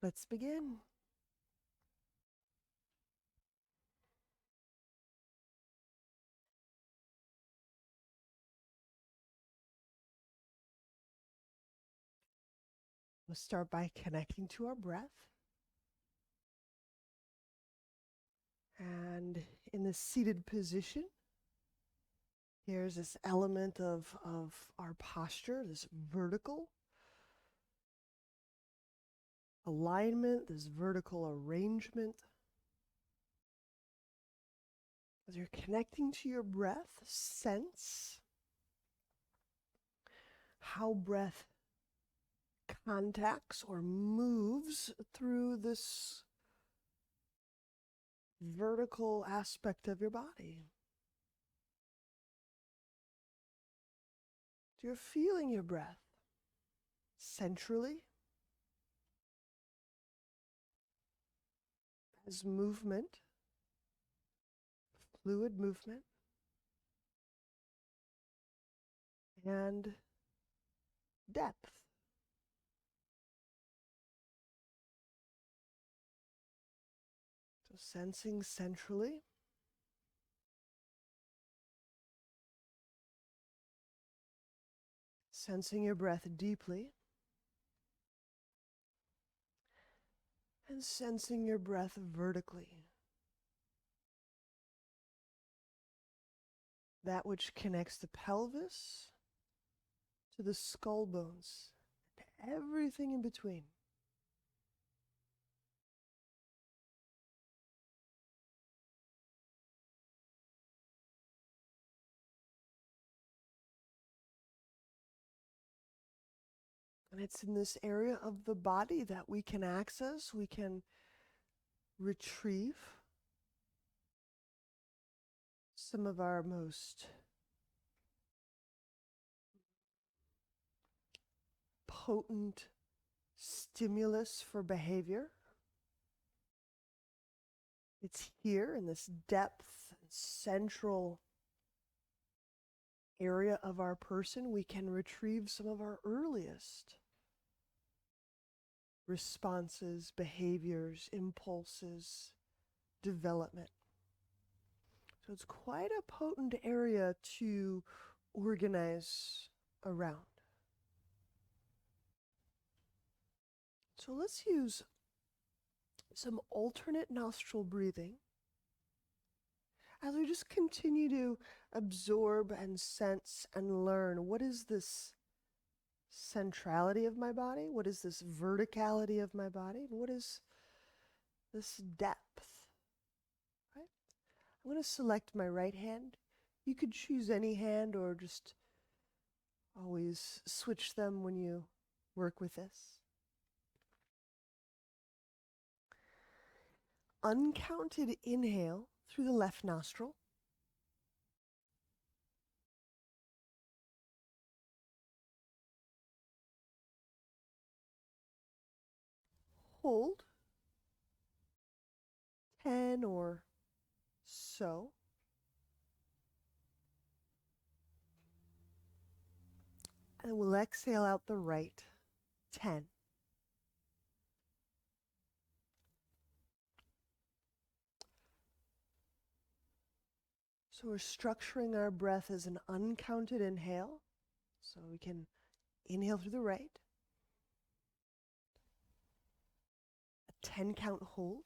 Let's begin. We'll start by connecting to our breath. And in the seated position, here's this element of our posture, this vertical alignment, this vertical arrangement. As you're connecting to your breath, sense how breath contacts or moves through this vertical aspect of your body. You're feeling your breath centrally as movement, fluid movement, and depth. So sensing centrally, sensing your breath deeply, and sensing your breath vertically. That which connects the pelvis to the skull bones, and everything in between. And it's in this area of the body that we can access, we can retrieve some of our most potent stimulus for behavior. It's here in this depth, central area of our person, we can retrieve some of our earliest responses, behaviors, impulses, development. So it's quite a potent area to organize around. So let's use some alternate nostril breathing as we just continue to absorb and sense and learn, what is this centrality of my body? What is this verticality of my body? What is this depth? Right? I'm going to select my right hand. You could choose any hand or just always switch them when you work with this. Uncounted inhale through the left nostril. Hold 10 or so. And we'll exhale out the right 10. So we're structuring our breath as an uncounted inhale. So we can inhale through the right, a 10 count hold,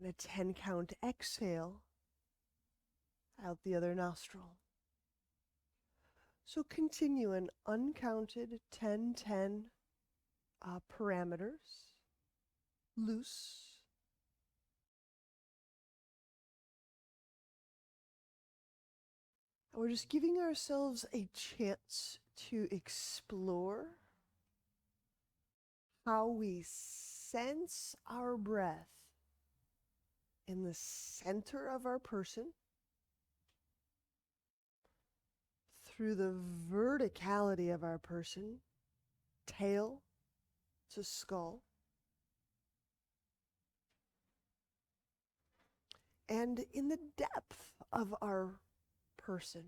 and a 10 count exhale out the other nostril. So continue an uncounted 10-10 parameters, loose. And we're just giving ourselves a chance to explore how we sense our breath in the center of our person through the verticality of our person, tail to skull, and in the depth of our person.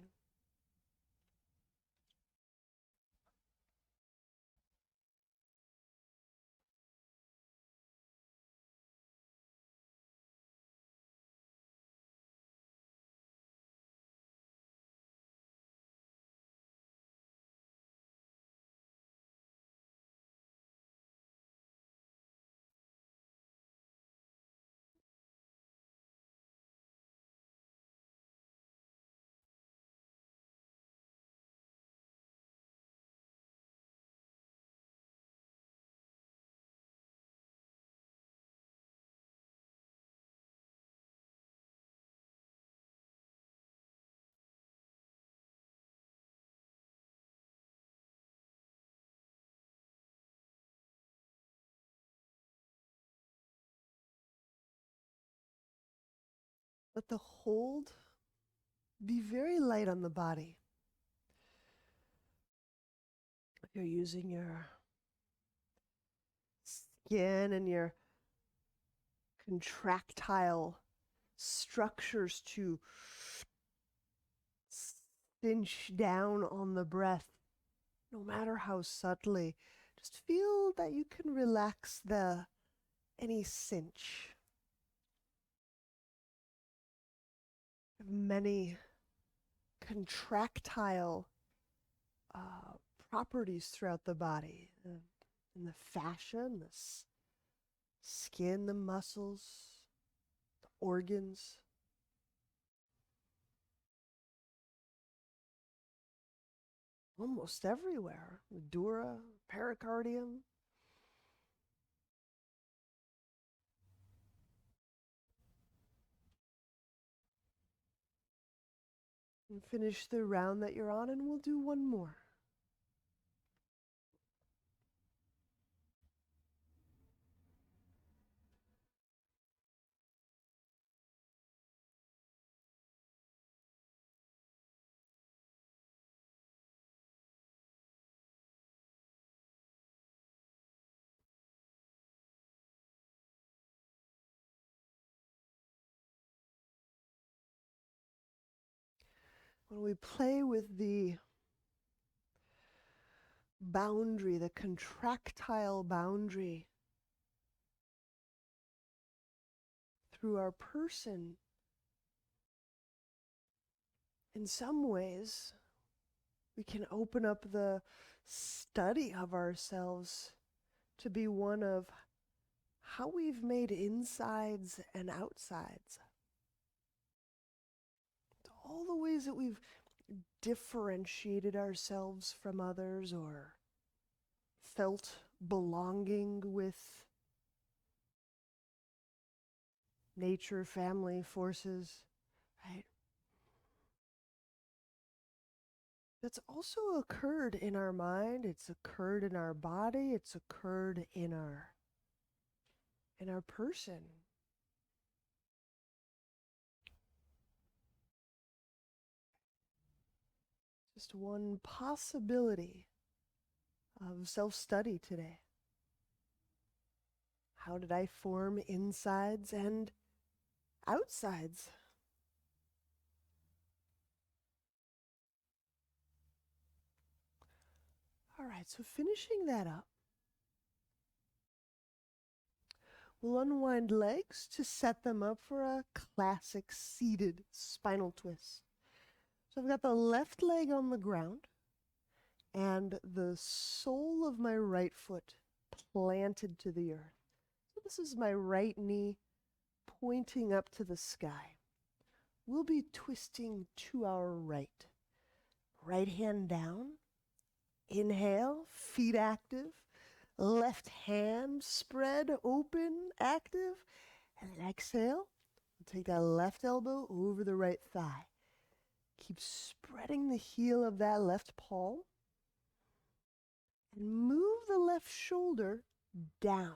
Let the hold be very light on the body. You're using your skin and your contractile structures to cinch down on the breath, no matter how subtly. Just feel that you can relax any cinch. Many contractile properties throughout the body, in the fascia, in the skin, the muscles, the organs. Almost everywhere. The dura, pericardium. And finish the round that you're on, and we'll do one more. When we play with the boundary, the contractile boundary through our person, in some ways, we can open up the study of ourselves to be one of how we've made insides and outsides. All the ways that we've differentiated ourselves from others or felt belonging with nature, family, forces, right? That's also occurred in our mind, it's occurred in our body, it's occurred in our person. Just one possibility of self-study today. How did I form insides and outsides? All right, so finishing that up, we'll unwind legs to set them up for a classic seated spinal twist. So I've got the left leg on the ground and the sole of my right foot planted to the earth. So this is my right knee pointing up to the sky. We'll be twisting to our right. Right hand down. Inhale, feet active. Left hand spread, open, active. And then exhale. Take that left elbow over the right thigh. Keep spreading the heel of that left palm. And move the left shoulder down.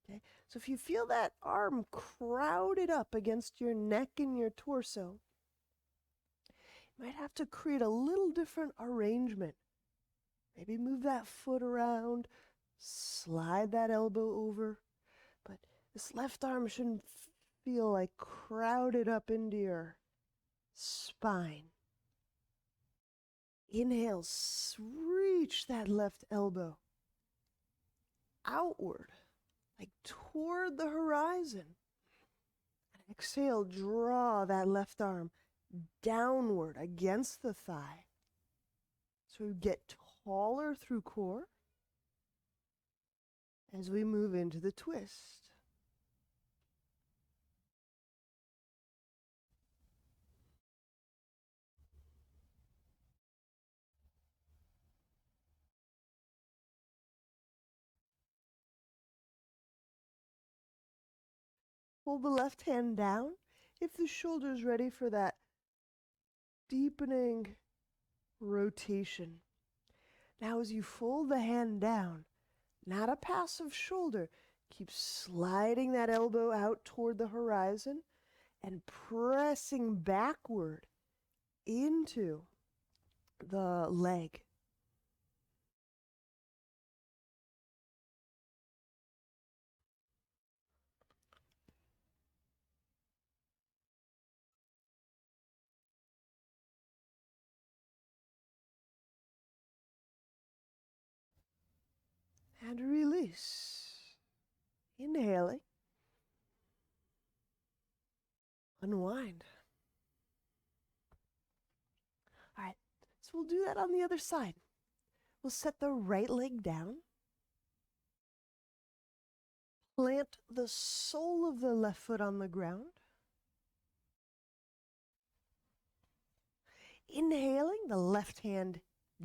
Okay, so if you feel that arm crowded up against your neck and your torso, you might have to create a little different arrangement. Maybe move that foot around, slide that elbow over, but this left arm shouldn't feel like crowded up into your spine. Inhale, reach that left elbow outward, like toward the horizon. Exhale, draw that left arm downward against the thigh. So we get taller through core as we move into the twist. Pull the left hand down if the shoulder's ready for that deepening rotation. Now as you fold the hand down, not a passive shoulder, keep sliding that elbow out toward the horizon and pressing backward into the leg. And release. Inhaling. Unwind. All right, so we'll do that on the other side. We'll set the right leg down. Plant the sole of the left foot on the ground. Inhaling, the left hand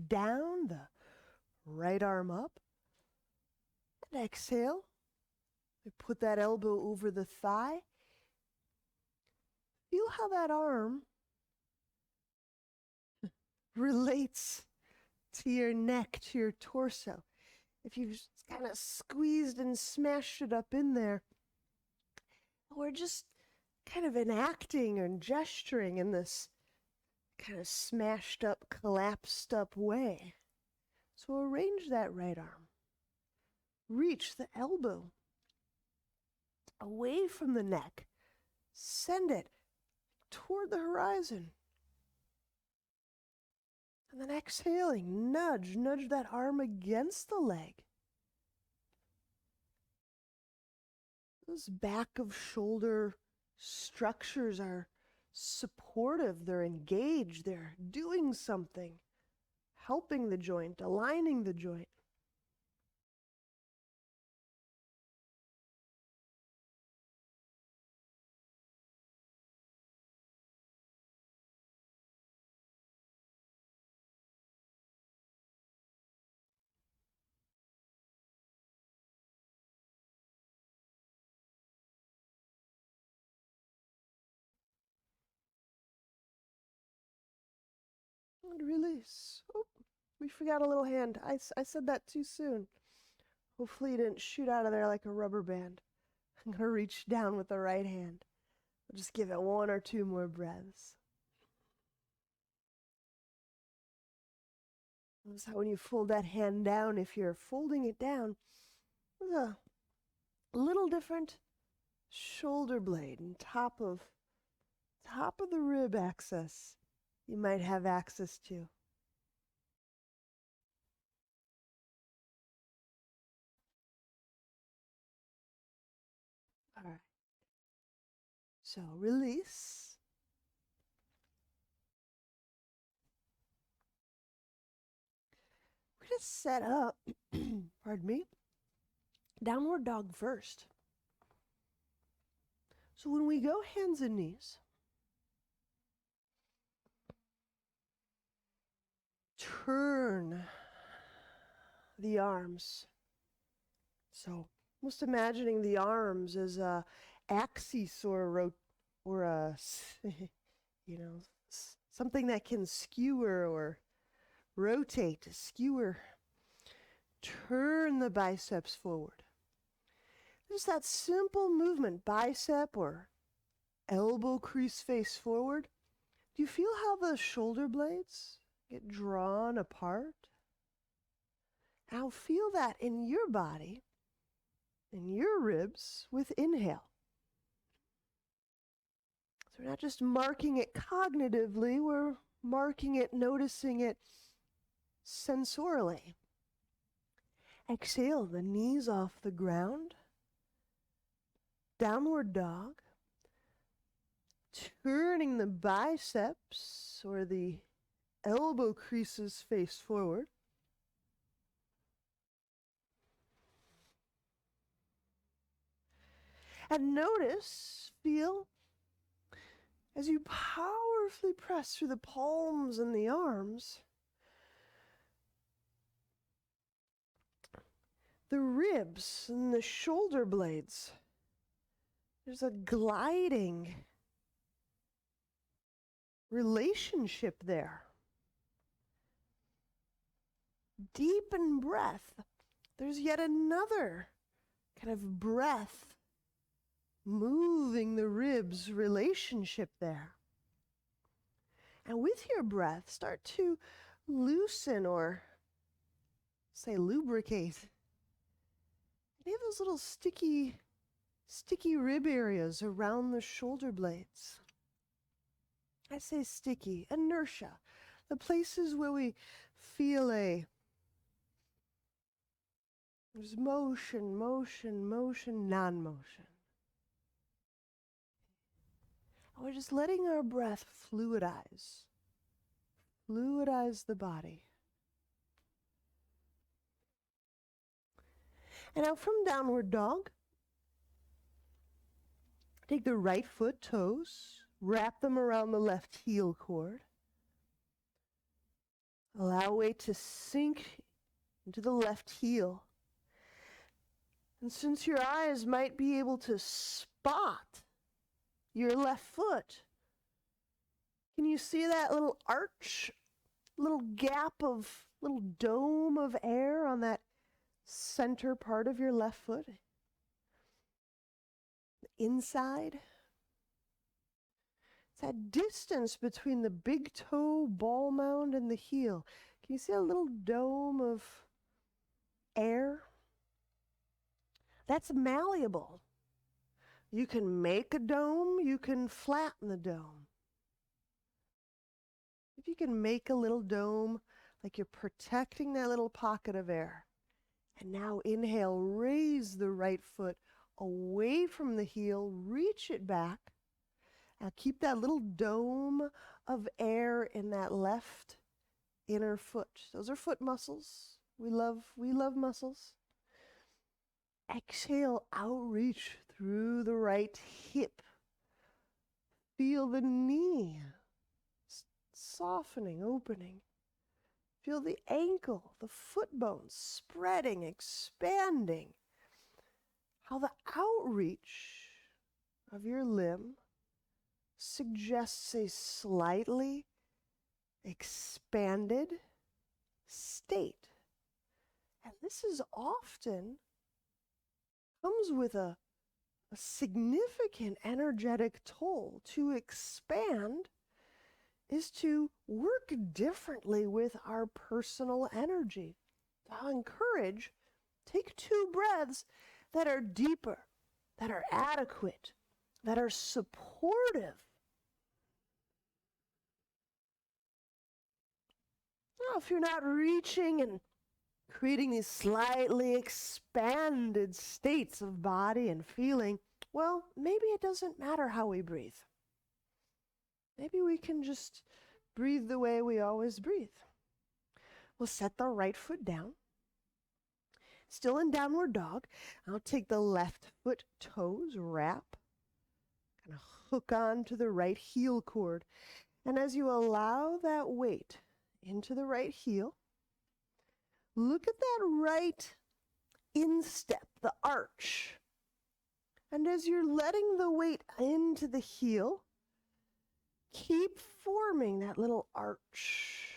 down, the right arm up. And exhale. We put that elbow over the thigh. Feel how that arm relates to your neck, to your torso. If you've kind of squeezed and smashed it up in there, we're just kind of enacting and gesturing in this kind of smashed up, collapsed up way. So arrange that right arm. Reach the elbow away from the neck. Send it toward the horizon. And then exhaling, nudge that arm against the leg. Those back of shoulder structures are supportive, they're engaged, they're doing something, helping the joint, aligning the joint. And release. Oh, we forgot a little hand. I said that too soon. Hopefully you didn't shoot out of there like a rubber band. I'm going to reach down with the right hand. I'll just give it one or two more breaths. Notice how when you fold that hand down, if you're folding it down, there's a little different shoulder blade and top of the rib axis you might have access to. All right. So release. We're going to set up, pardon me, downward dog first. So when we go hands and knees, turn the arms. So almost imagining the arms as a axis or a something that can skewer or rotate, skewer. Turn the biceps forward. Just that simple movement, bicep or elbow crease face forward. Do you feel how the shoulder blades get drawn apart? Now feel that in your body, in your ribs with inhale. So we're not just marking it cognitively, we're marking it, noticing it sensorially. Exhale, the knees off the ground. Downward dog. Turning the biceps or the elbow creases face forward. And notice, feel, as you powerfully press through the palms and the arms, the ribs and the shoulder blades. There's a gliding relationship there. Deepen breath. There's yet another kind of breath moving the ribs relationship there. And with your breath, start to loosen or say lubricate any of those little sticky rib areas around the shoulder blades. I say sticky, inertia, the places where we feel there's motion, non-motion. And we're just letting our breath fluidize the body. And now from downward dog, take the right foot toes, wrap them around the left heel cord. Allow weight to sink into the left heel. And since your eyes might be able to spot your left foot, can you see that little arch, little gap of, little dome of air on that center part of your left foot? Inside. It's that distance between the big toe ball mound and the heel. Can you see a little dome of air? That's malleable. You can make a dome, you can flatten the dome. If you can make a little dome, like you're protecting that little pocket of air. And now inhale, raise the right foot away from the heel, reach it back. Now keep that little dome of air in that left inner foot. Those are foot muscles. We love muscles. Exhale, outreach through the right hip. Feel the knee softening, opening. Feel the ankle, the foot bones spreading, expanding. How the outreach of your limb suggests a slightly expanded state. And this is often comes with a significant energetic toll. To expand is to work differently with our personal energy. I'll encourage, take 2 breaths that are deeper, that are adequate, that are supportive. Now, if you're not reaching and creating these slightly expanded states of body and feeling, well, maybe it doesn't matter how we breathe. Maybe we can just breathe the way we always breathe. We'll set the right foot down. Still in downward dog. I'll take the left foot toes, wrap, kind of hook on to the right heel cord. And as you allow that weight into the right heel, look at that right instep, the arch. And as you're letting the weight into the heel, keep forming that little arch.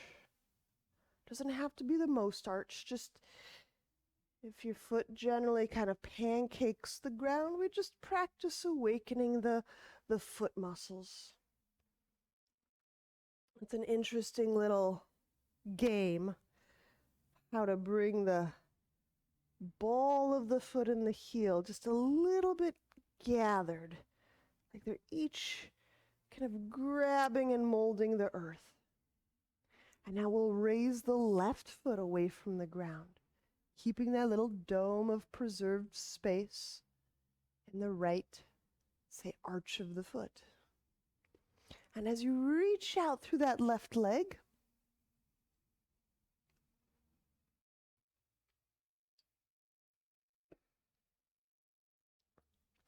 Doesn't have to be the most arch, just if your foot generally kind of pancakes the ground, we just practice awakening the foot muscles. It's an interesting little game, how to bring the ball of the foot and the heel just a little bit gathered, like they're each kind of grabbing and molding the earth. And now we'll raise the left foot away from the ground, keeping that little dome of preserved space in the right, say, arch of the foot. And as you reach out through that left leg,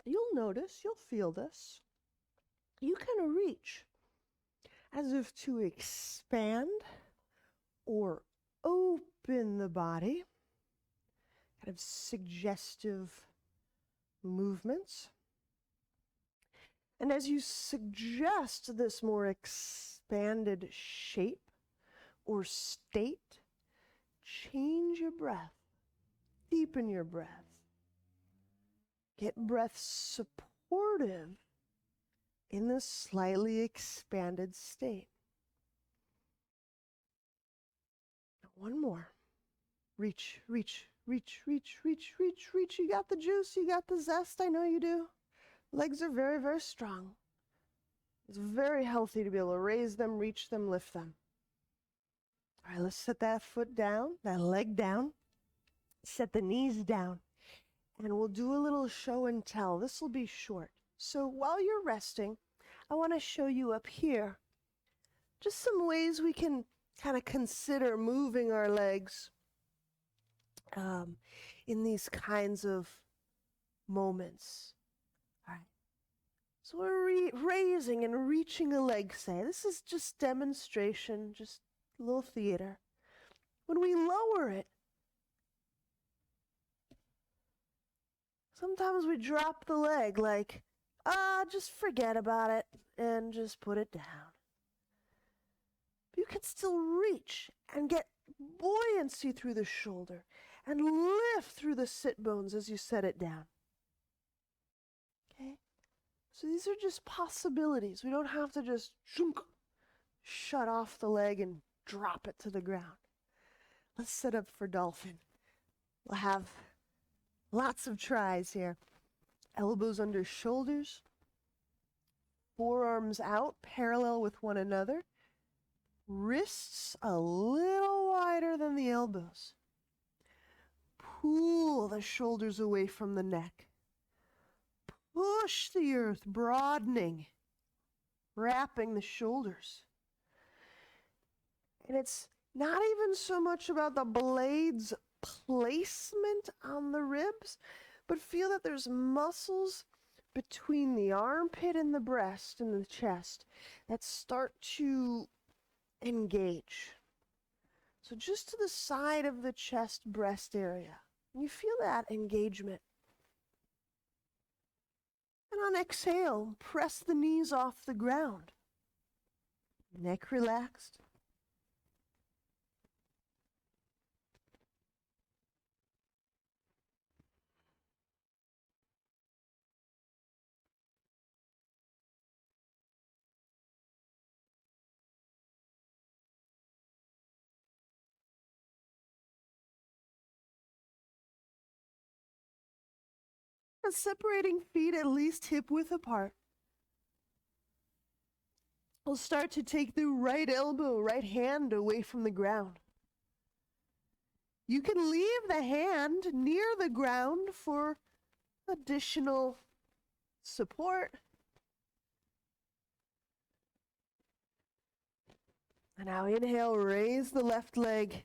you'll notice, you'll feel this. You kind of reach as if to expand or open the body, kind of suggestive movements. And as you suggest this more expanded shape or state, change your breath, deepen your breath. Get breath supportive in this slightly expanded state. One more. Reach, reach, reach, reach, reach, reach, reach. You got the juice, you got the zest, I know you do. Legs are very, very strong. It's very healthy to be able to raise them, reach them, lift them. All right, let's set that foot down, that leg down. Set the knees down. And we'll do a little show and tell. This will be short. So while you're resting, I want to show you up here just some ways we can kind of consider moving our legs in these kinds of moments. All right. So we're raising and reaching a leg, say. This is just demonstration, just a little theater. When we lower it, sometimes we drop the leg like, just forget about it and just put it down. But you can still reach and get buoyancy through the shoulder and lift through the sit bones as you set it down. Okay? So these are just possibilities. We don't have to just shut off the leg and drop it to the ground. Let's set up for dolphin. We'll have lots of tries here. Elbows under shoulders. Forearms out, parallel with one another. Wrists a little wider than the elbows. Pull the shoulders away from the neck. Push the earth, broadening, wrapping the shoulders. And it's not even so much about the blades placement on the ribs, but feel that there's muscles between the armpit and the breast and the chest that start to engage. So just to the side of the chest breast area. You feel that engagement. And on exhale, press the knees off the ground. Neck relaxed. Separating feet at least hip width apart. We'll start to take the right elbow, right hand away from the ground. You can leave the hand near the ground for additional support. And now inhale, raise the left leg.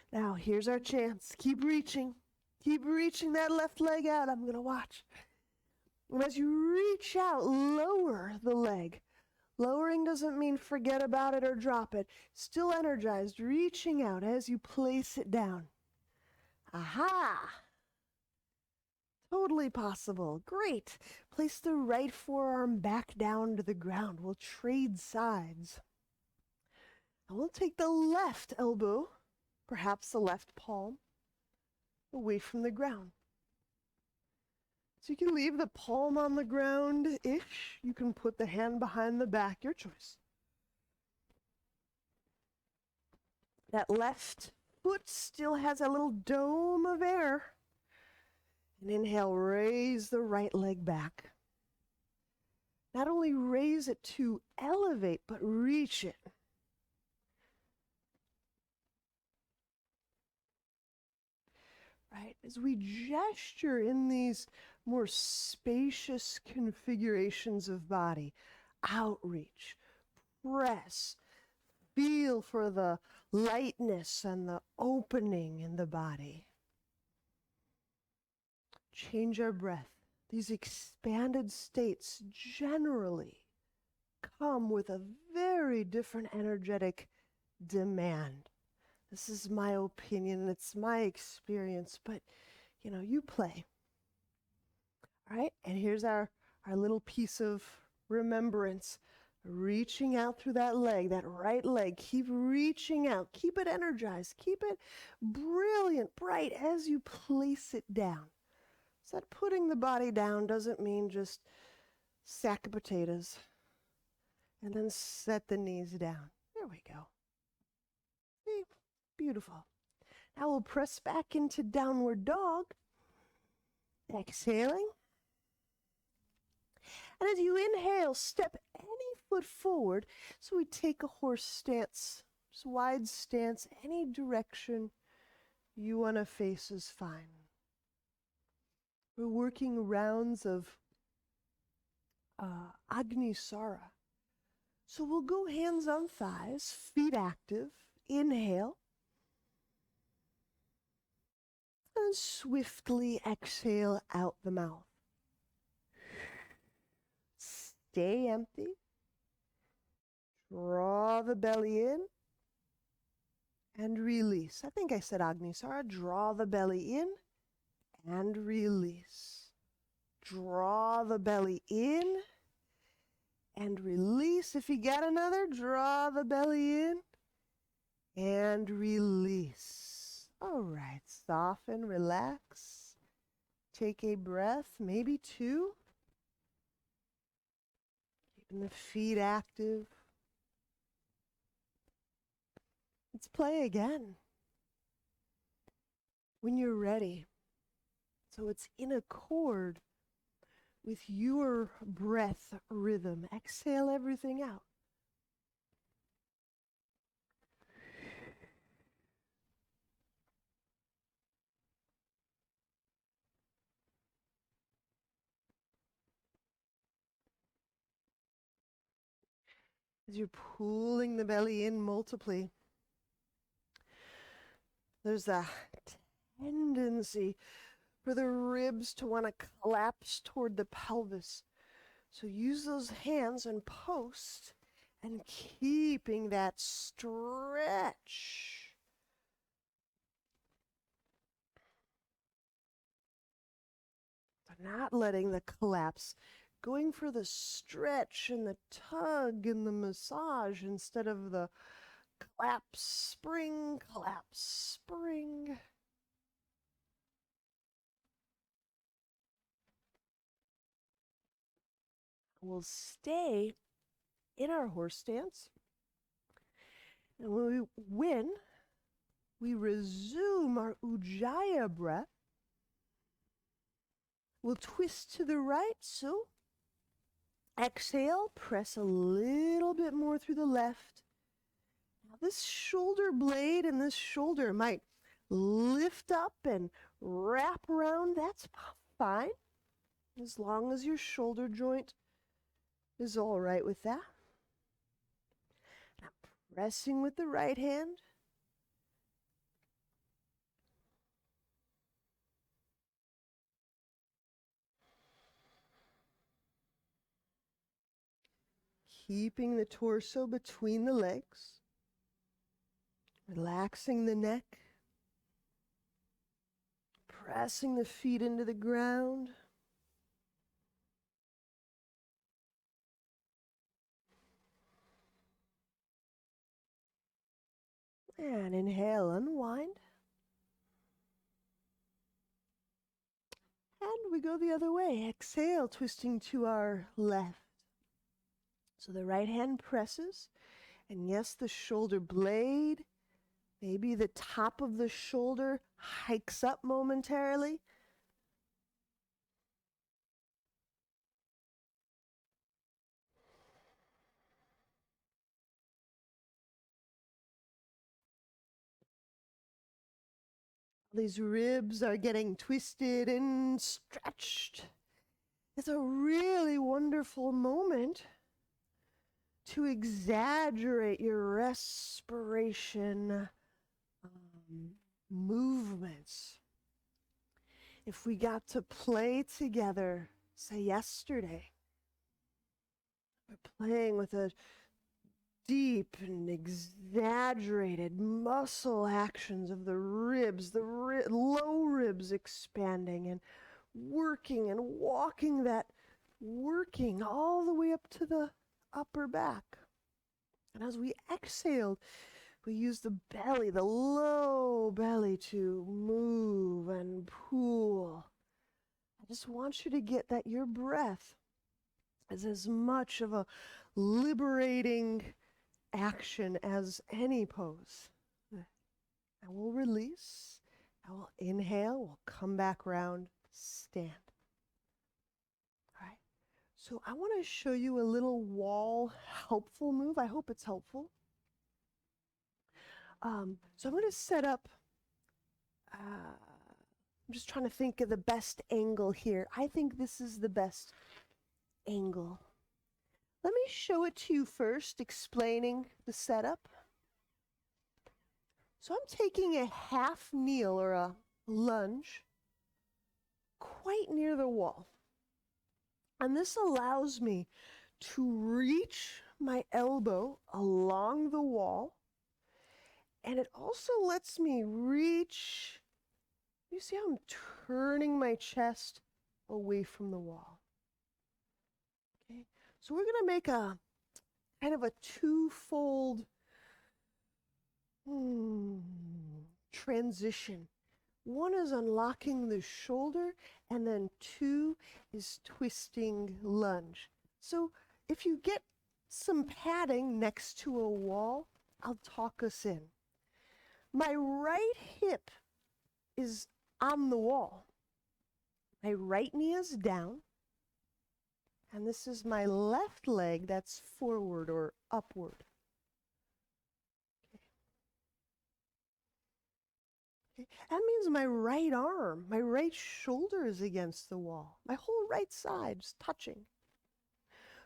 Now, here's our chance. Keep reaching. Keep reaching that left leg out. I'm going to watch. And as you reach out, lower the leg. Lowering doesn't mean forget about it or drop it. Still energized, reaching out as you place it down. Aha! Totally possible. Great. Place the right forearm back down to the ground. We'll trade sides. And we'll take the left elbow, perhaps the left palm, away from the ground. So you can leave the palm on the ground-ish. You can put the hand behind the back, your choice. That left foot still has a little dome of air. And inhale, raise the right leg back. Not only raise it to elevate, but reach it. Right? As we gesture in these more spacious configurations of body, outreach, press, feel for the lightness and the opening in the body. Change our breath. These expanded states generally come with a very different energetic demand. This is my opinion, it's my experience, but you play. All right, and here's our little piece of remembrance. Reaching out through that leg, that right leg. Keep reaching out. Keep it energized. Keep it brilliant, bright as you place it down. So that putting the body down doesn't mean just sack of potatoes and then set the knees down. There we go. See? Beautiful. Now we'll press back into downward dog. Exhaling. And as you inhale, step any foot forward. So we take a horse stance, just wide stance, any direction you want to face is fine. We're working rounds of Agnisara. So we'll go hands on thighs, feet active. Inhale. And swiftly exhale out the mouth. Stay empty. Draw the belly in. And release. I think I said Agnisara. Draw the belly in. And release. Draw the belly in. And release. If you got another, draw the belly in. And release. All right, soften, relax. Take a breath, maybe two. Keeping the feet active. Let's play again. When you're ready. So it's in accord with your breath rhythm. Exhale everything out. As you're pulling the belly in multiply, there's a tendency for the ribs to want to collapse toward the pelvis. So use those hands and post and keeping that stretch. But not letting the collapse. Going for the stretch and the tug and the massage instead of the collapse, spring, collapse, spring. We'll stay in our horse stance. And when we resume our Ujjayi breath, we'll twist to the right, so exhale, press a little bit more through the left. Now this shoulder blade and this shoulder might lift up and wrap around. That's fine, as long as your shoulder joint is all right with that. Now pressing with the right hand. Keeping the torso between the legs. Relaxing the neck. Pressing the feet into the ground. And inhale, unwind. And we go the other way. Exhale, twisting to our left. So the right hand presses. And yes, the shoulder blade, maybe the top of the shoulder hikes up momentarily. These ribs are getting twisted and stretched. It's a really wonderful moment to exaggerate your respiration movements. If we got to play together, say yesterday, we're playing with a deep and exaggerated muscle actions of the ribs, the low ribs expanding and working and walking that, working all the way up to the upper back. And as we exhaled, we use the belly, the low belly to move and pool. I just want you to get that your breath is as much of a liberating action as any pose. And we'll release, and we'll inhale, we'll come back around, stand. All right. So I want to show you a little wall helpful move. I hope it's helpful. So I'm going to set up, I'm just trying to think of the best angle here. I think this is the best angle. Let me show it to you first, explaining the setup. So I'm taking a half kneel or a lunge quite near the wall. And this allows me to reach my elbow along the wall. And it also lets me reach, you see how I'm turning my chest away from the wall. Okay, so we're going to make a kind of a twofold transition. One is unlocking the shoulder, and then two is twisting lunge. So if you get some padding next to a wall, I'll talk us in. My right hip is on the wall. My right knee is down. And this is my left leg that's forward or upward. Okay. That means my right arm, my right shoulder is against the wall. My whole right side is touching.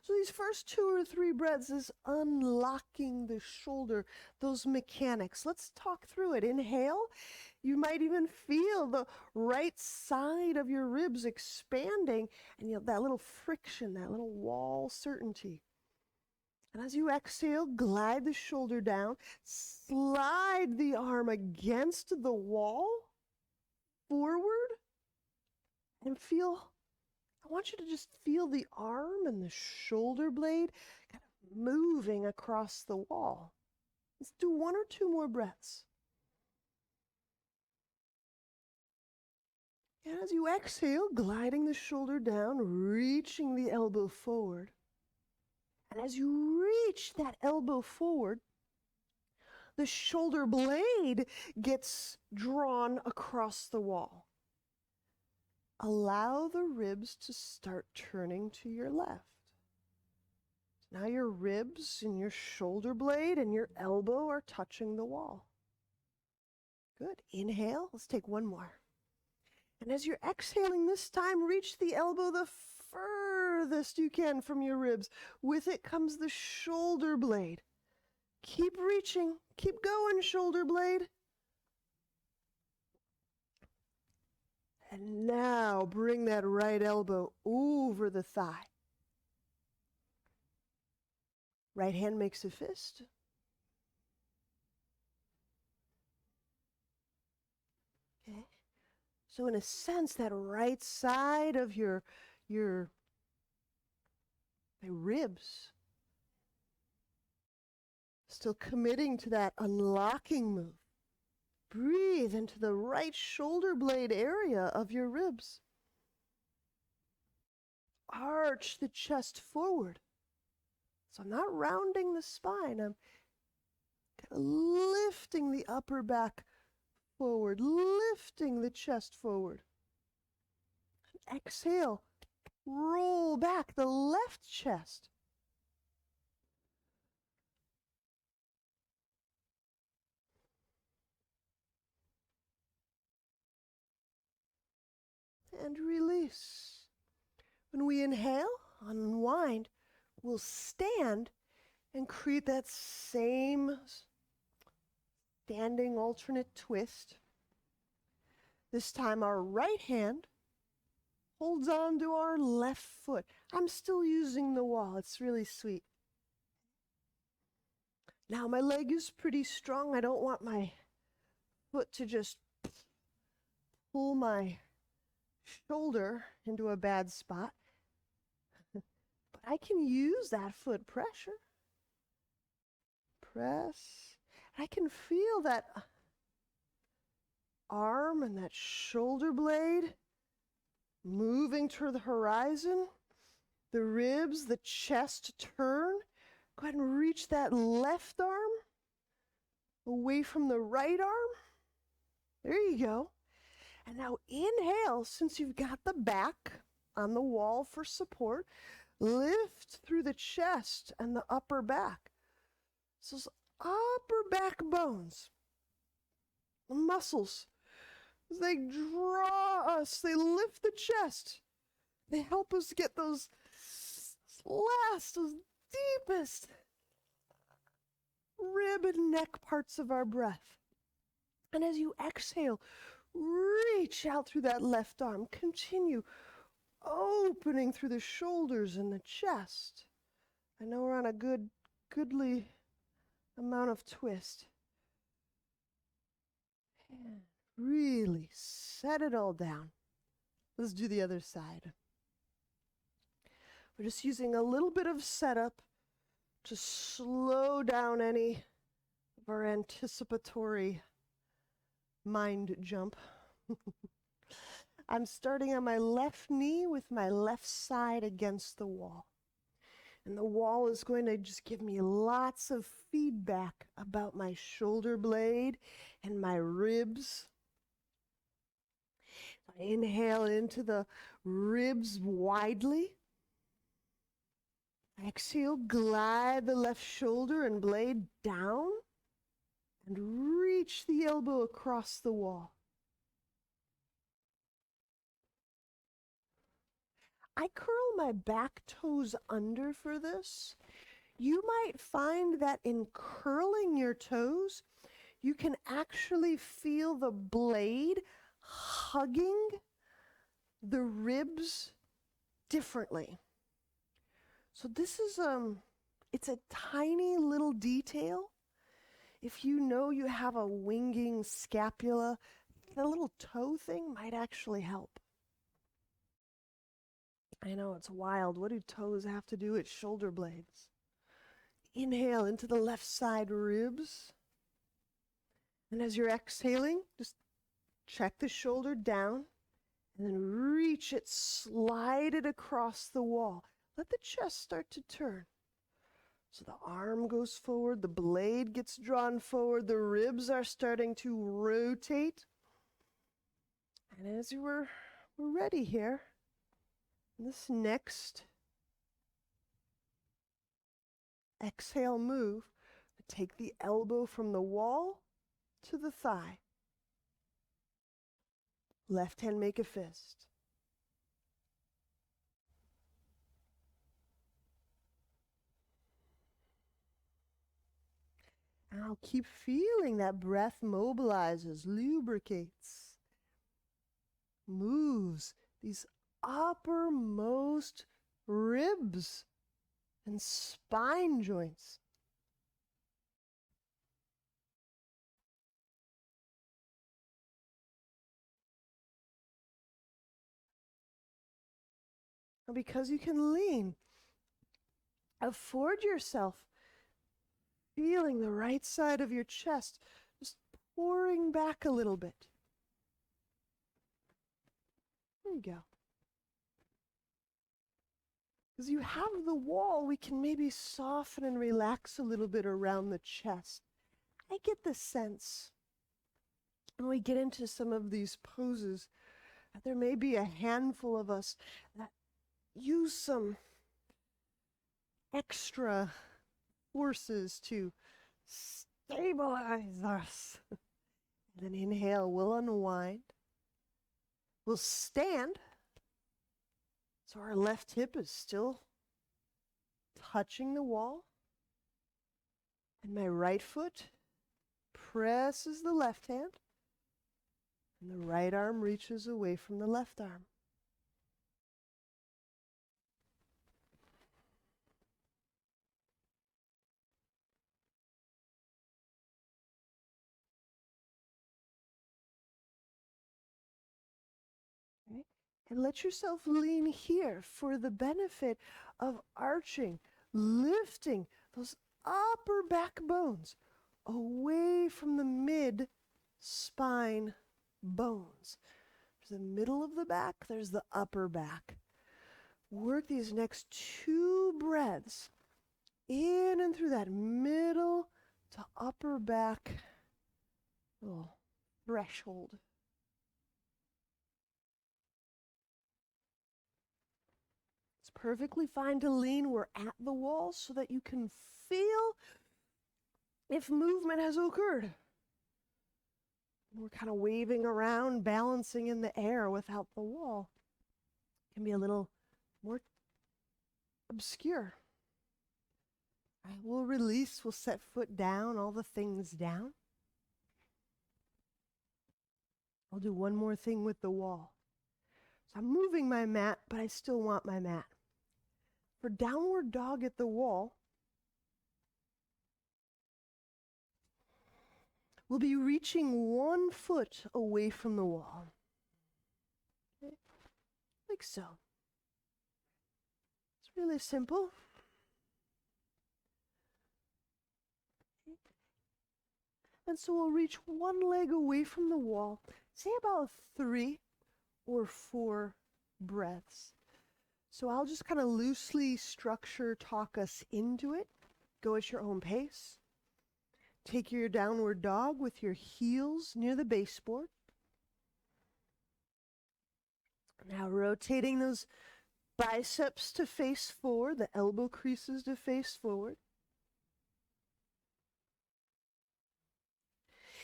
So these first 2 or 3 breaths is unlocking the shoulder, those mechanics. Let's talk through it. Inhale. You might even feel the right side of your ribs expanding, and you have that little friction, that little wall certainty. And as you exhale, glide the shoulder down, slide the arm against the wall, forward, and feel, I want you to just feel the arm and the shoulder blade kind of moving across the wall. Let's do 1 or 2 more breaths. And as you exhale, gliding the shoulder down, reaching the elbow forward. And as you reach that elbow forward, the shoulder blade gets drawn across the wall. Allow the ribs to start turning to your left. Now your ribs and your shoulder blade and your elbow are touching the wall. Good. Inhale. Let's take 1 more. And as you're exhaling this time, reach the elbow the furthest you can from your ribs. With it comes the shoulder blade. Keep reaching. Keep going, shoulder blade. And now bring that right elbow over the thigh. Right hand makes a fist. Okay. So in a sense, that right side of your ribs, still committing to that unlocking move. Breathe into the right shoulder blade area of your ribs. arch the chest forward. So I'm not rounding the spine. I'm kind of lifting the upper back forward, lifting the chest forward. Exhale, roll back the left chest. And release. When we inhale, unwind, we'll stand and create that same standing alternate twist. This time our right hand holds on to our left foot. I'm still using the wall. It's really sweet. Now my leg is pretty strong. I don't want my foot to just pull my shoulder into a bad spot. But I can use that foot pressure. Press. I can feel that arm and that shoulder blade moving toward the horizon. The ribs, the chest turn. Go ahead and reach that left arm away from the right arm. There you go. And now inhale, since you've got the back on the wall for support, lift through the chest and the upper back. So those upper back bones, the muscles, they draw us, they lift the chest. They help us get those deepest rib and neck parts of our breath. And as you exhale, reach out through that left arm. Continue opening through the shoulders and the chest. I know we're on a goodly amount of twist. And really set it all down. Let's do the other side. We're just using a little bit of setup to slow down any of our anticipatory mind jump. I'm starting on my left knee with my left side against the wall. And the wall is going to just give me lots of feedback about my shoulder blade and my ribs. I inhale into the ribs widely. Exhale, glide the left shoulder and blade down and reach the elbow across the wall. I curl my back toes under for this. You might find that in curling your toes, you can actually feel the blade hugging the ribs differently. So this is it's a tiny little detail. If you know you have a winging scapula, the little toe thing might actually help. I know, it's wild. What do toes have to do with shoulder blades? Inhale into the left side ribs. And as you're exhaling, just check the shoulder down and then reach it, slide it across the wall. Let the chest start to turn. So the arm goes forward, the blade gets drawn forward, the ribs are starting to rotate. And as we're ready here, this next exhale move, take the elbow from the wall to the thigh. Left hand make a fist. And I'll keep feeling that breath mobilizes, lubricates, moves these uppermost ribs and spine joints. And because you can lean, afford yourself feeling the right side of your chest just pouring back a little bit. There you go. As you have the wall, we can maybe soften and relax a little bit around the chest. I get the sense when we get into some of these poses that there may be a handful of us that use some extra forces to stabilize us. And then inhale, we'll unwind. We'll stand. So our left hip is still touching the wall. And my right foot presses the left hand. And the right arm reaches away from the left arm. Okay. And let yourself lean here for the benefit of arching, lifting those upper back bones away from the mid spine bones. There's the middle of the back, there's the upper back. Work these next 2 breaths in and through that middle to upper back little threshold. It's perfectly fine to lean. We're at the wall so that you can feel if movement has occurred. We're kind of waving around, balancing in the air without the wall. It can be a little more obscure. We'll release, we'll set foot down, all the things down. I'll do one more thing with the wall. So I'm moving my mat, but I still want my mat. For downward dog at the wall, we'll be reaching 1 foot away from the wall. Okay. Like so. It's really simple. Okay. And so we'll reach 1 leg away from the wall, say about 3 or 4 breaths. So I'll just kind of loosely talk us into it. Go at your own pace. Take your downward dog with your heels near the baseboard. Now rotating those biceps to face forward, the elbow creases to face forward.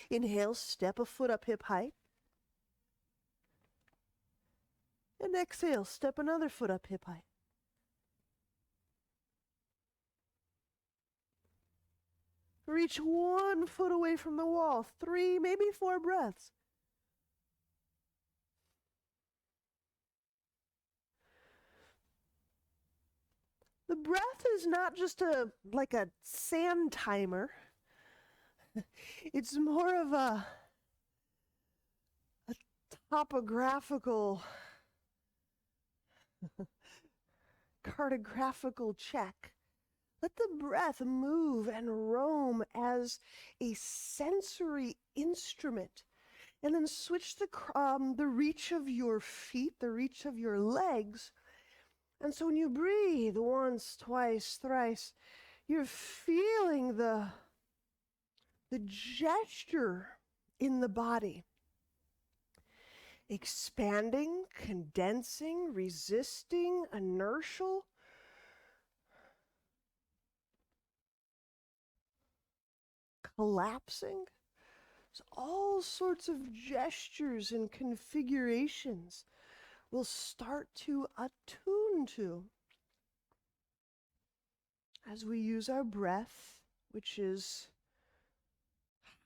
Inhale, step a foot up hip height. And exhale, step another foot up hip height. Reach 1 foot away from the wall, 3, maybe 4 breaths. The breath is not just like a sand timer. It's more of a topographical, cartographical check. Let the breath move and roam as a sensory instrument. And then switch the reach of your feet, the reach of your legs. And so when you breathe once, twice, thrice, you're feeling the gesture in the body. Expanding, condensing, resisting, inertial. Collapsing. So all sorts of gestures and configurations will start to attune to as we use our breath, which is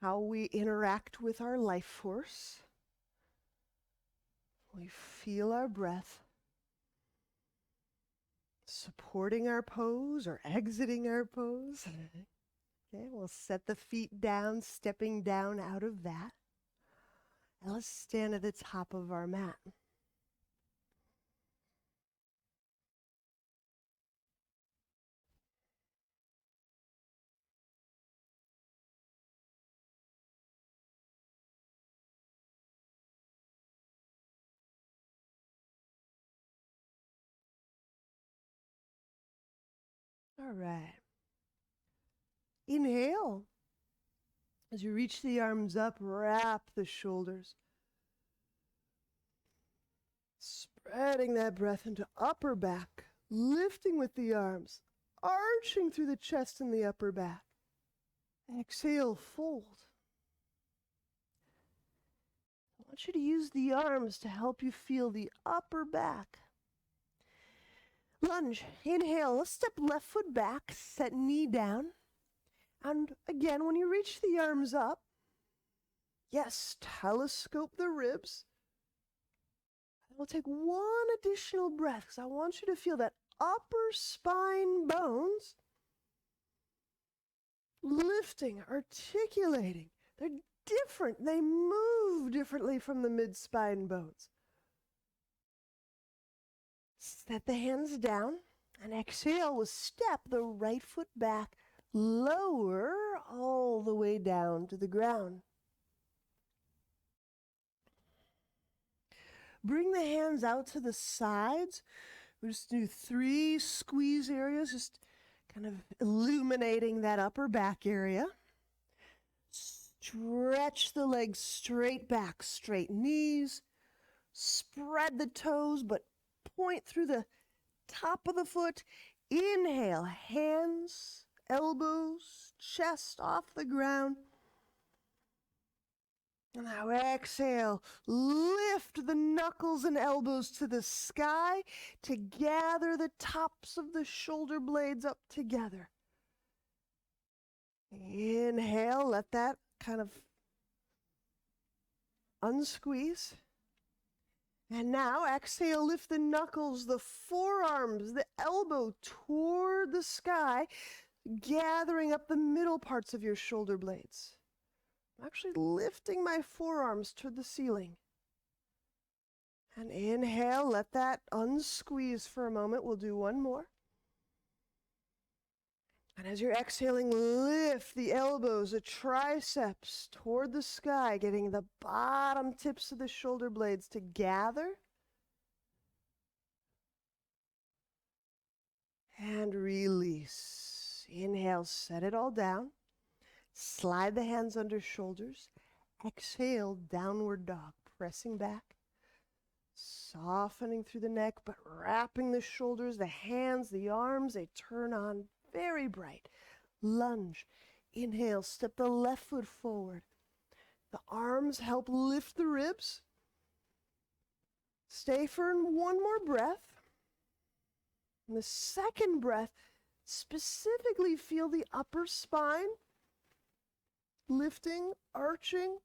how we interact with our life force. We feel our breath supporting our pose or exiting our pose. Okay, we'll set the feet down, stepping down out of that. And let's stand at the top of our mat. All right. Inhale. As you reach the arms up, wrap the shoulders. Spreading that breath into upper back, lifting with the arms, arching through the chest and the upper back. Exhale, fold. I want you to use the arms to help you feel the upper back. Lunge, inhale, let's step left foot back, set knee down. And again, when you reach the arms up, yes, telescope the ribs. And we'll take one additional breath because I want you to feel that upper spine bones lifting, articulating. They're different. They move differently from the mid-spine bones. Set the hands down and exhale. We'll step the right foot back, lower all the way down to the ground. Bring the hands out to the sides. We'll just do 3 squeeze areas, just kind of illuminating that upper back area. Stretch the legs straight back, straight knees. Spread the toes, but point through the top of the foot. Inhale, hands, elbows, chest off the ground. And now exhale, lift the knuckles and elbows to the sky to gather the tops of the shoulder blades up together. Inhale, let that kind of unsqueeze. And now exhale, lift the knuckles, the forearms, the elbow toward the sky, gathering up the middle parts of your shoulder blades. I'm actually lifting my forearms toward the ceiling. And inhale, let that unsqueeze for a moment. We'll do one more. And as you're exhaling, lift the elbows, the triceps toward the sky, getting the bottom tips of the shoulder blades to gather. And release. Inhale, set it all down. Slide the hands under shoulders. Exhale, downward dog, pressing back. Softening through the neck, but wrapping the shoulders, the hands, the arms, they turn on very bright. Lunge. Inhale, step the left foot forward. The arms help lift the ribs. Stay for one more breath. And the second breath, specifically feel the upper spine. Lifting, arching.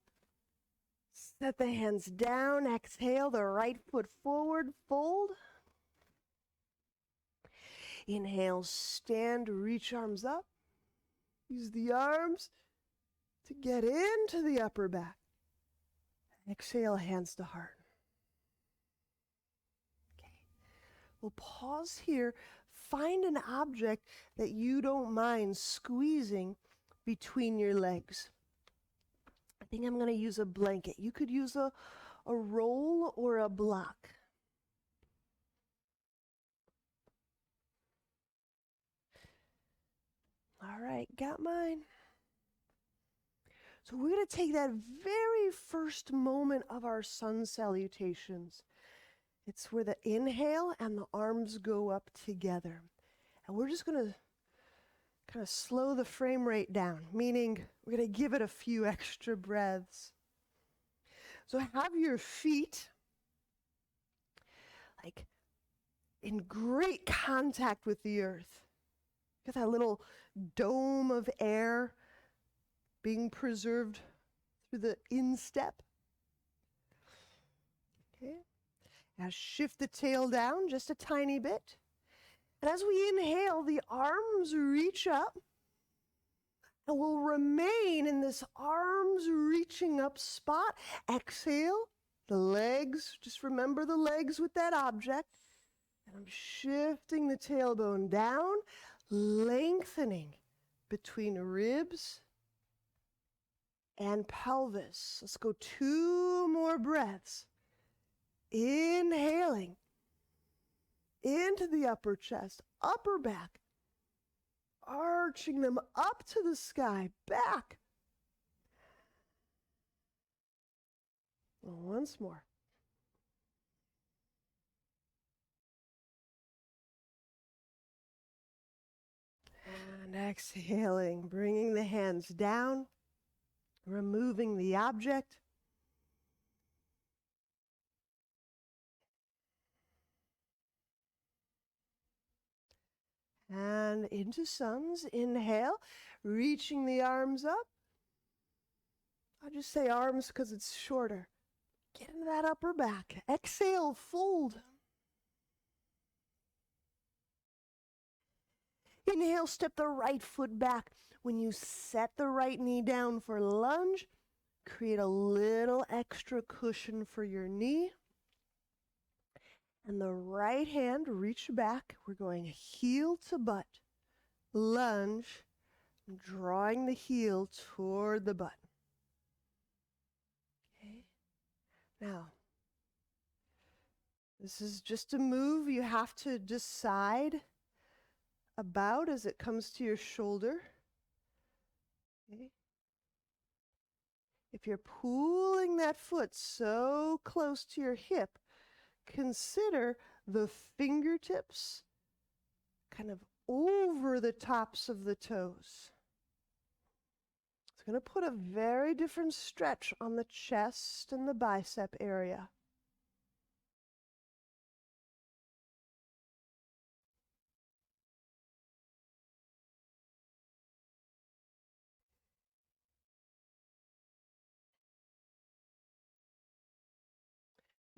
Set the hands down. Exhale, the right foot forward, fold. Inhale, stand, reach arms up. Use the arms to get into the upper back. Exhale, hands to heart. Okay. We'll pause here. Find an object that you don't mind squeezing between your legs. I think I'm going to use a blanket. You could use a roll or a block. All right, got mine. So we're going to take that very first moment of our sun salutations. It's where the inhale and the arms go up together. And we're just going to kind of slow the frame rate down, meaning we're going to give it a few extra breaths. So have your feet like in great contact with the earth. Get that little dome of air being preserved through the instep. Okay. Now shift the tail down just a tiny bit. And as we inhale, the arms reach up. And we'll remain in this arms reaching up spot. Exhale, the legs. Just remember the legs with that object. And I'm shifting the tailbone down, lengthening between ribs and pelvis. Let's go 2 more breaths. Inhaling into the upper chest, upper back. arching them up to the sky, back. Once more. And exhaling, bringing the hands down, removing the object. And into suns, inhale, reaching the arms up. I'll just say arms because it's shorter. Get into that upper back. Exhale, fold. Inhale, step the right foot back. When you set the right knee down for lunge, create a little extra cushion for your knee. And the right hand, reach back. We're going heel to butt. Lunge, drawing the heel toward the butt. Okay. Now, this is just a move you have to decide about as it comes to your shoulder. Okay. If you're pulling that foot so close to your hip, consider the fingertips kind of over the tops of the toes. It's going to put a very different stretch on the chest and the bicep area.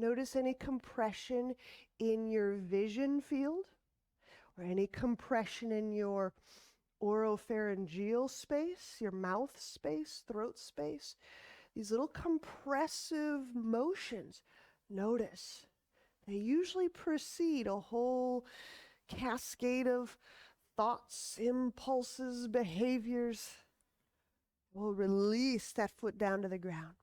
Notice any compression in your vision field or any compression in your oropharyngeal space, your mouth space, throat space. These little compressive motions, notice, they usually precede a whole cascade of thoughts, impulses, behaviors. We'll release that foot down to the ground.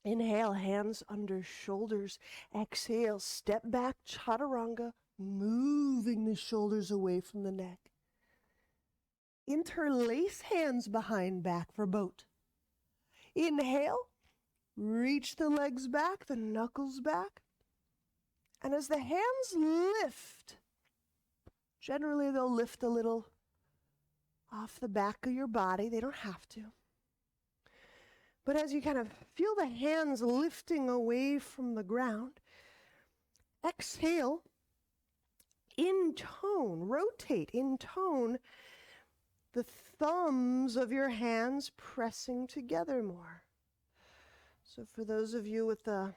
Inhale, hands under shoulders. Exhale, step back, chaturanga, moving the shoulders away from the neck. Interlace hands behind back for boat. Inhale, reach the legs back, the knuckles back. And as the hands lift, generally they'll lift a little off the back of your body. They don't have to. But as you kind of feel the hands lifting away from the ground, exhale, in tone, rotate in tone, the thumbs of your hands pressing together more. So for those of you with the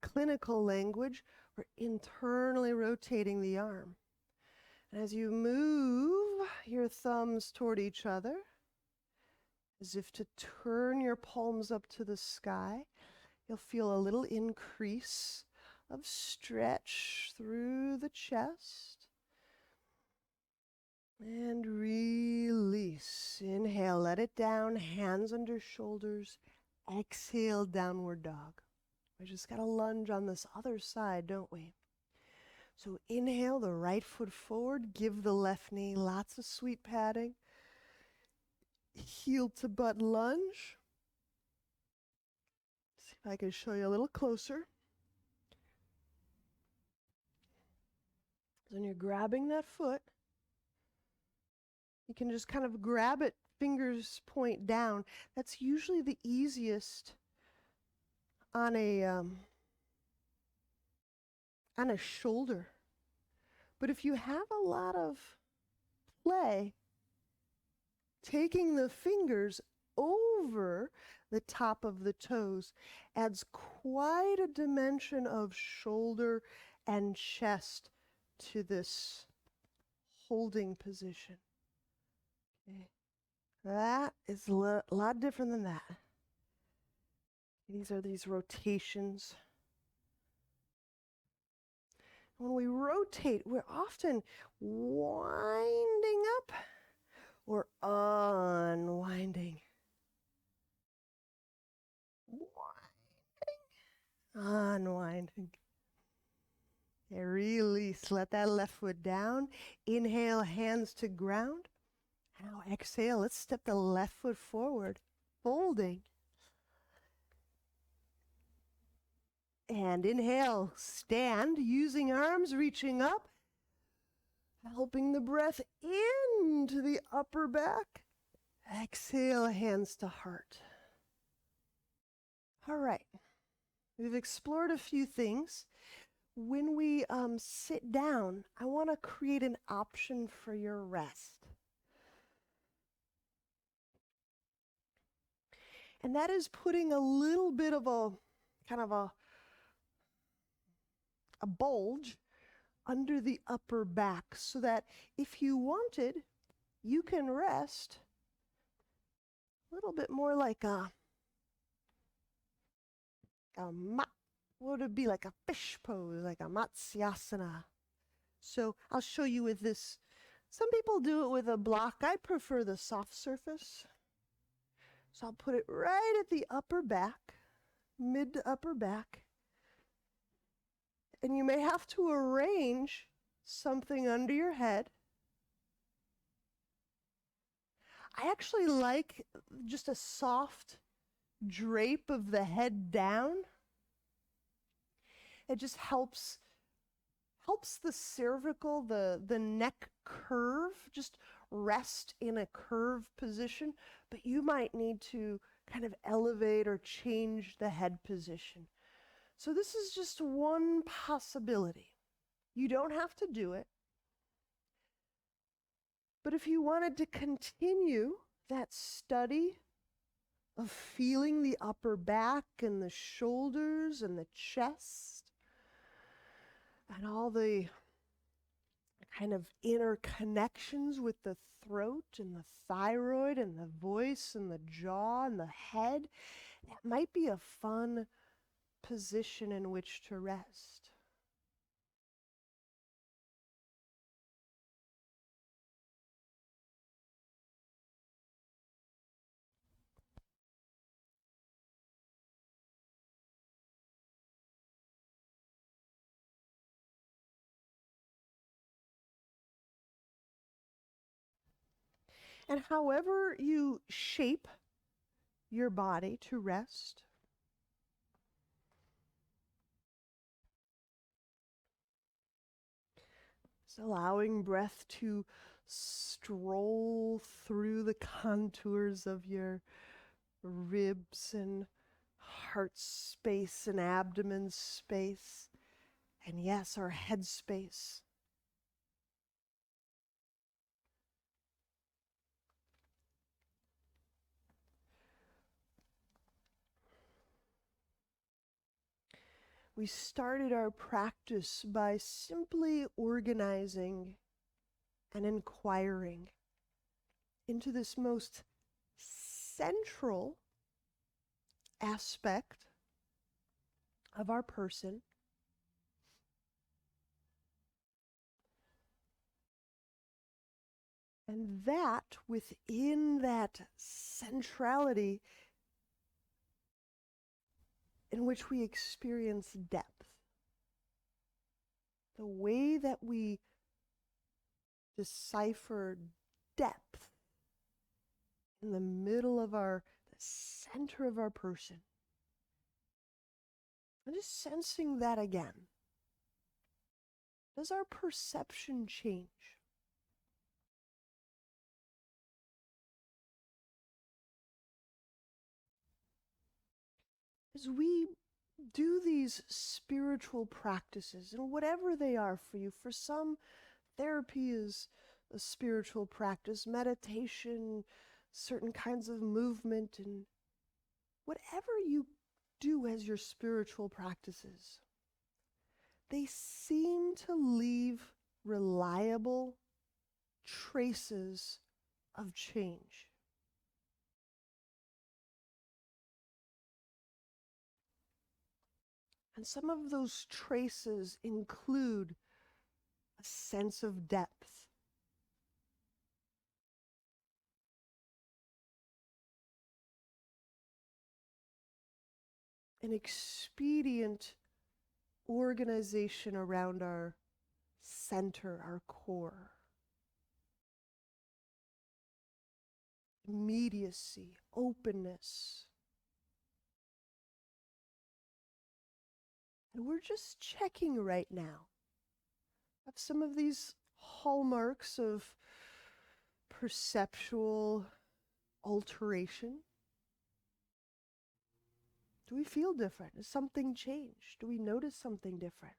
clinical language, we're internally rotating the arm. And as you move your thumbs toward each other, as if to turn your palms up to the sky, you'll feel a little increase of stretch through the chest. And release. Inhale, let it down, hands under shoulders. Exhale, downward dog. We just got to lunge on this other side, don't we? So inhale, the right foot forward, give the left knee lots of sweet padding. Heel to butt lunge. See if I can show you a little closer. When you're grabbing that foot, you can just kind of grab it, fingers point down. That's usually the easiest on a shoulder. But if you have a lot of play, taking the fingers over the top of the toes adds quite a dimension of shoulder and chest to this holding position. Okay. That is a lot different than that. These are these rotations. When we rotate, we're often winding up or unwinding. Winding, unwinding. Okay, release. Let's let that left foot down. Inhale, hands to ground. Now exhale, let's step the left foot forward, folding. And inhale, stand, using arms, reaching up, helping the breath into the upper back. Exhale, hands to heart. All right, we've explored a few things. When we sit down, I want to create an option for your rest. And that is putting a little bit of a kind of a bulge under the upper back so that if you wanted, you can rest a little bit more like what would it be, like a fish pose, like a Matsyasana. So I'll show you with this. Some people do it with a block. I prefer the soft surface. So I'll put it right at the upper back, mid to upper back. And you may have to arrange something under your head. I actually like just a soft drape of the head down. It just helps the cervical, the neck curve, just rest in a curved position, but you might need to kind of elevate or change the head position. So this is just one possibility. You don't have to do it. But if you wanted to continue that study of feeling the upper back and the shoulders and the chest and all the kind of interconnections with the throat and the thyroid and the voice and the jaw and the head, that might be a fun position in which to rest. And however you shape your body to rest, it's allowing breath to stroll through the contours of your ribs and heart space and abdomen space, and yes, our head space. We started our practice by simply organizing and inquiring into this most central aspect of our person. And that within that centrality in which we experience depth. The way that we decipher depth in the middle of the center of our person. And just sensing that again. Does our perception change? As we do these spiritual practices, and whatever they are for you, for some, therapy is a spiritual practice, meditation, certain kinds of movement, and whatever you do as your spiritual practices, they seem to leave reliable traces of change. And some of those traces include a sense of depth, an expedient organization around our center, our core. Immediacy, openness. And we're just checking right now of some of these hallmarks of perceptual alteration. Do we feel different? Has something changed? Do we notice something different?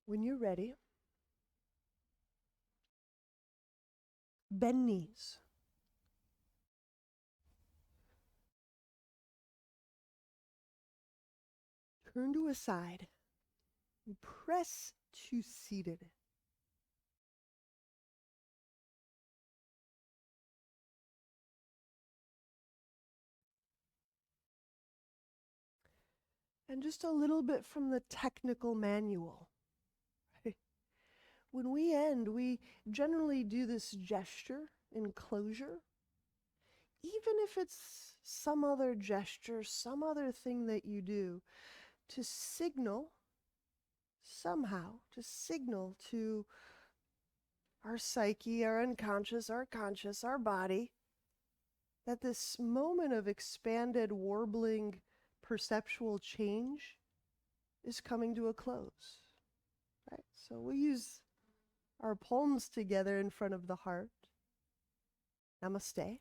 When you're ready, bend knees. Turn to a side and press to seated. And just a little bit from the technical manual. Right? When we end, we generally do this gesture in closure. Even if it's some other gesture, some other thing that you do to signal somehow, to signal to our psyche, our unconscious, our conscious, our body, that this moment of expanded, warbling, perceptual change is coming to a close. Right? So we use our palms together in front of the heart. Namaste.